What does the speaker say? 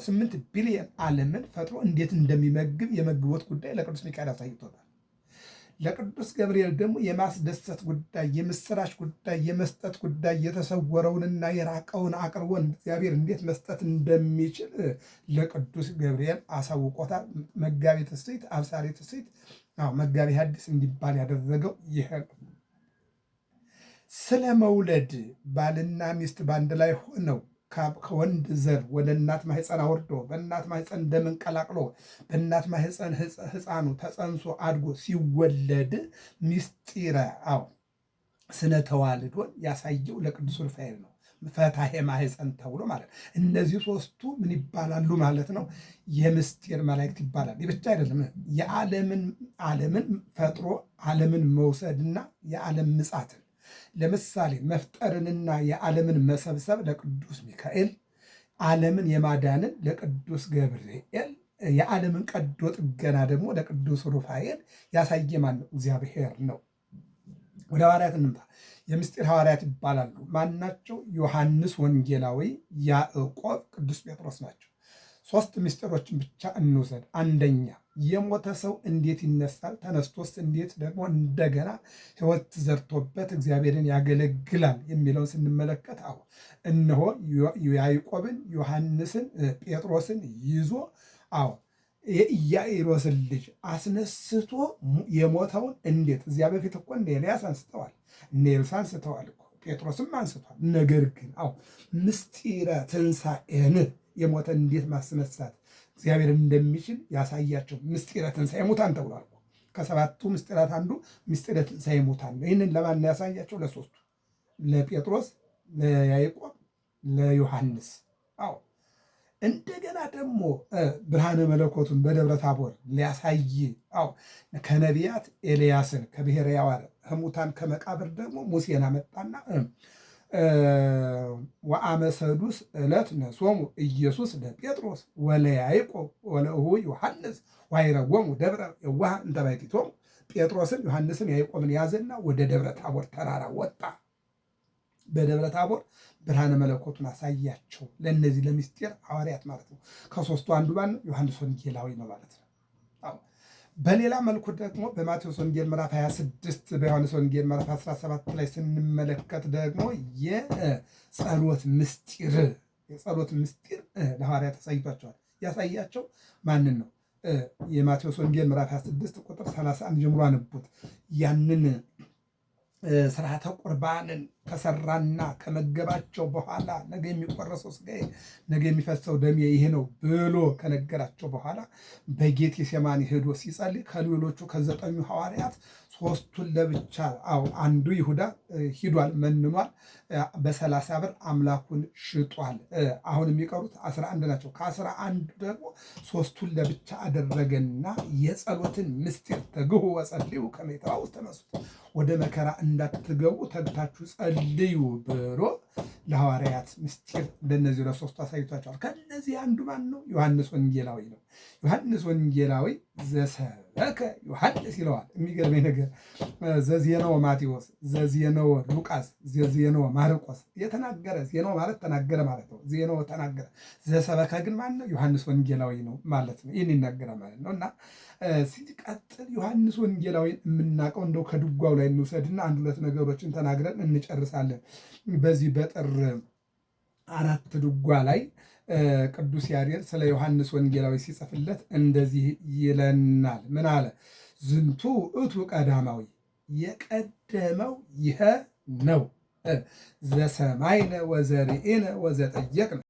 8 ቢሊዮን ዓለምን ፈጥሮ እንዴት እንደሚመግብ የመግቦት ጉዳይ ለቅዱስ ሚካኤል አሳይቶታል። ለቅዱስ ገብርኤል ደግሞ የማስደሰት ጉዳይ፣ የምስራች ጉዳይ፣ የመስጠት ጉዳይ፣ የተሰወረውንና የራቀውን አቅርቦን እግዚአብሔር እንዴት መስጠት እንደሚችል ለቅዱስ ገብርኤል አሳውቆታል። መጋቤ ትስብእት አብሳሪ ትስብእት መጋቤ ሐዲስ እንዲባል ያደረገው ይሄ ነው። ስለ መውለድ ባልና ሚስት በአንድ ላይ ሆነው ከወንድ ዘር ወደ እናት ማህፀን አወርዶ በእናት ማህፀን ደምን ቀላቅሎ በእናት ማህፀን ሕፃኑ ተጸንሶ አድጎ ሲወለድ ምስጢረ ስነ ተዋልዶን ያሳየው ለቅዱስ ሩፋኤል ነው። ፈታሄ ማህፀን ተብሎ ማለት እነዚህ ሶስቱ ምን ይባላሉ ማለት ነው? የምስጢር መላእክት ይባላል። ይህ ብቻ አይደለም። ዓለምን ፈጥሮ ዓለምን መውሰድና የዓለም ምጻትን ለምሳሌ መፍጠርንና የዓለምን መሰብሰብ ለቅዱስ ሚካኤል፣ ዓለምን የማዳንን ለቅዱስ ገብርኤል፣ የዓለምን ቀዶ ጥገና ደግሞ ለቅዱስ ሩፋኤል ያሳየ ማን ነው? እግዚአብሔር ነው። ወደ ሐዋርያት እንምጣ። የምስጢር ሐዋርያት ይባላሉ። ማናቸው? ዮሐንስ ወንጌላዊ፣ ያዕቆብ፣ ቅዱስ ጴጥሮስ ናቸው። 3 ምስጢሮችን ብቻ እንውሰድ። አንደኛ የሞተ ሰው እንዴት ይነሳል? ተነስቶስ እንዴት ደግሞ እንደገና ሕይወት ዘርቶበት እግዚአብሔርን ያገለግላል የሚለውን ስንመለከት እነሆ ያዕቆብን፣ ዮሐንስን፣ ጴጥሮስን ይዞ የኢያኢሮስን ልጅ አስነስቶ የሞተውን እንዴት እዚያ በፊት እኮ እነ ኤልያስ አንስተዋል፣ እነ ኤልሳ አንስተዋል እኮ ጴጥሮስም አንስቷል። ነገር ግን ምስጢረ ትንሣኤን የሞተ እንዴት ማስነሳት እግዚአብሔር እንደሚችል ያሳያቸው ምስጢረ ትንሣኤ ሙታን ተብሏል። ከ7ቱ ምስጢራት አንዱ ምስጢረ ትንሣኤ ሙታን ነው። ይህንን ለማን ያሳያቸው? ለሶስቱ፣ ለጴጥሮስ፣ ለያዕቆብ፣ ለዮሐንስ። እንደገና ደግሞ ብርሃነ መለኮቱን በደብረ ታቦር ሊያሳይ ከነቢያት ኤልያስን ከብሔረ ያዋረ ከሙታን ከመቃብር ደግሞ ሙሴን አመጣና ወአመሰዱስ ዕለት ነሶሙ ኢየሱስ ለጴጥሮስ ወለያዕቆብ ወለእሁ ዮሐንስ ዋይረጎሙ ደብረ የዋህ እንተ ባሕቲቶሙ። ጴጥሮስን፣ ዮሐንስን፣ ያዕቆብን ያዘና ወደ ደብረ ታቦር ተራራ ወጣ። በደብረ ታቦር ብርሃነ መለኮቱን አሳያቸው። ለእነዚህ ለምስጢር ሐዋርያት ማለት ነው። ከ3ቱ አንዱ ማን ነው? ዮሐንስ ወንጌላዊ ነው ማለት ነው። በሌላ መልኩ ደግሞ በማቴዎስ ወንጌል ምዕራፍ 26 በዮሐንስ ወንጌል ምዕራፍ 17 ላይ ስንመለከት ደግሞ የጸሎት ምስጢር ለሐዋርያት ተሳይቷቸዋል። ያሳያቸው ማንን ነው? የማቴዎስ ወንጌል ምዕራፍ 26 ቁጥር 31 ጀምሮ አንቡት። ያንን ስርዓተ ቁርባንን ከሰራና ከመገባቸው በኋላ ነገ የሚቆረሰው ሥጋዬ ነገ የሚፈሰው ደሜ ይሄ ነው ብሎ ከነገራቸው በኋላ በጌቴሴማኒ ሄዶ ሲጸልይ ከሌሎቹ ከ9ኙ ሐዋርያት 3ቱን ለብቻ አንዱ ይሁዳ ሂዷል፣ መንኗል፣ በ30 ብር አምላኩን ሽጧል። አሁን የሚቀሩት 11 ናቸው። ከ11 ደግሞ 3ቱን ለብቻ አደረገና የጸሎትን ምስጢር ተግሁ ወጸልዩ ከመ ይትባኡ ተነሱት፣ ወደ መከራ እንዳትገቡ ተግታችሁ ጸልዩ ብሎ ለሐዋርያት ምስጢር ለነዚህ ለሶስቱ አሳይቷቸዋል። ከነዚህ አንዱ ማን ነው? ዮሐንስ ወንጌላዊ ነው። ዮሐንስ ወንጌላዊ ዘሰበከ ዮሐንስ ይለዋል። የሚገርመኝ ነገር ዘዜነወ ማቴዎስ፣ ዘዜነወ ሉቃስ፣ ዘዜነወ ማርቆስ የተናገረ ዜናው ማለት ተናገረ ማለት ነው። ዜናው ተናገረ። ዘሰበከ ግን ማን ነው? ዮሐንስ ወንጌላዊ ነው ማለት ነው። ይህን ይናገራል ማለት ነው። እና ሲቀጥል ዮሐንስ ወንጌላዊ የምናውቀው እንደው ከድጓው ላይ እንውሰድና 1-2 ነገሮችን ተናግረን እንጨርሳለን። በዚህ በጥር 4 ድጓ ላይ ቅዱስ ያሬድ ስለ ዮሐንስ ወንጌላዊ ሲጽፍለት እንደዚህ ይለናል። ምን አለ? ዝንቱ እቱ ቀዳማዊ፣ የቀደመው ይሄ ነው፣ ዘሰማይነ ወዘርኢነ ወዘጠየቅነ